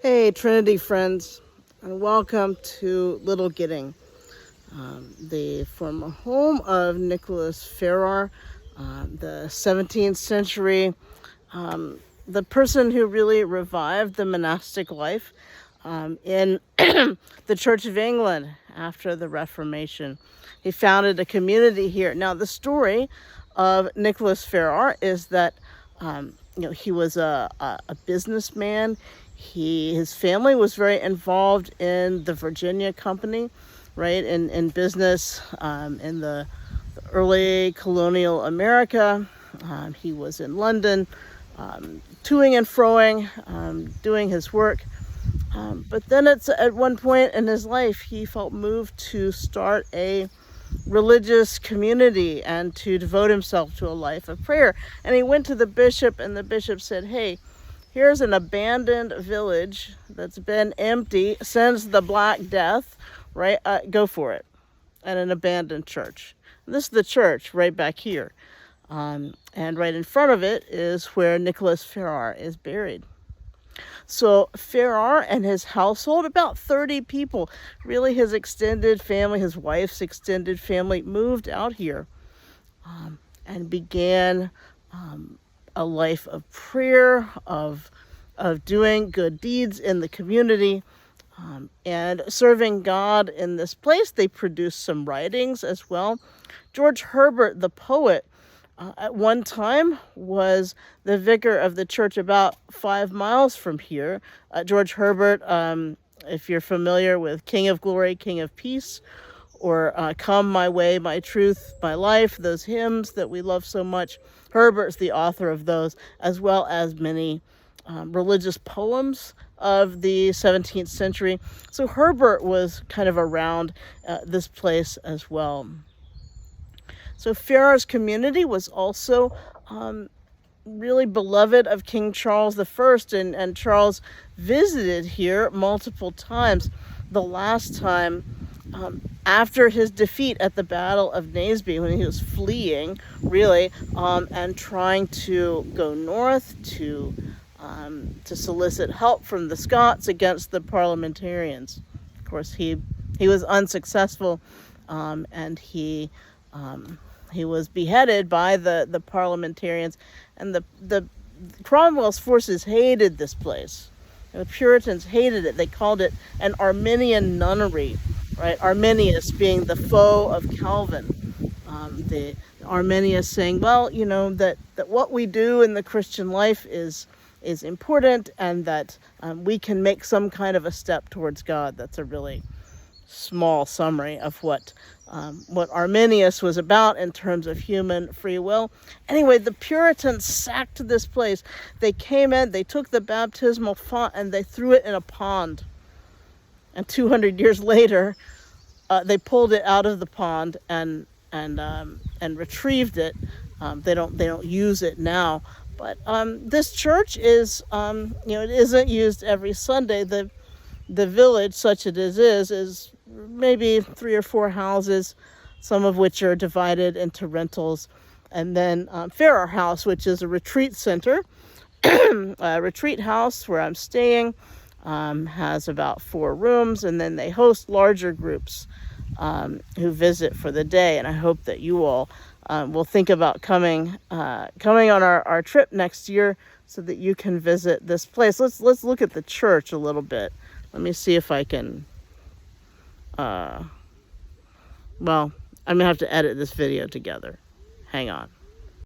Hey, Trinity friends, and welcome to Little Gidding, the former home of Nicholas Ferrar, the 17th century, the person who really revived the monastic life in the Church of England after the Reformation. He founded a community here. Now, the story of Nicholas Ferrar is that he was a businessman. His family was very involved in the Virginia Company, right, in business in the early colonial America. He was in London, toing and froing, doing his work. But then at one point in his life, he felt moved to start a religious community and to devote himself to a life of prayer. And he went to the bishop, and the bishop said, hey, here's an abandoned village that's been empty since the Black Death, right? Go for it. And an abandoned church. This is the church right back here. And right in front of it is where Nicholas Ferrar is buried. So Ferrar and his household, about 30 people, really his extended family, his wife's extended family, moved out here and began a life of prayer, of doing good deeds in the community, and serving God in this place. They produced some writings as well. George Herbert, the poet, at one time was the vicar of the church about 5 miles from here. George Herbert, if you're familiar with King of Glory, King of Peace, or Come My Way, My Truth, My Life, those hymns that we love so much, Herbert's the author of those, as well as many religious poems of the 17th century. So Herbert was kind of around this place as well. So Ferrar's community was also really beloved of King Charles I, and Charles visited here multiple times. The last time after his defeat at the Battle of Naseby, when he was fleeing, really, and trying to go north to solicit help from the Scots against the parliamentarians. Of course, he was unsuccessful, and he was beheaded by the parliamentarians, and the Cromwell's forces hated this place. The Puritans hated it. They called it an Arminian nunnery, right? Arminius being the foe of Calvin. The Arminius saying, well, that what we do in the Christian life is important, and that we can make some kind of a step towards God. That's a really small summary of what Arminius was about in terms of human free will. Anyway, the Puritans sacked this place. They came in, they took the baptismal font, and they threw it in a pond. And 200 years later, they pulled it out of the pond and retrieved it. They don't use it now. But this church is, it isn't used every Sunday. The village, such it is maybe 3 or 4 houses, some of which are divided into rentals. And then Ferrar House, which is a retreat center, a retreat house where I'm staying, has about 4 rooms, and then they host larger groups who visit for the day. And I hope that you all will think about coming on our trip next year so that you can visit this place. Let's look at the church a little bit. Let me see if I can, I'm going to have to edit this video together. Hang on.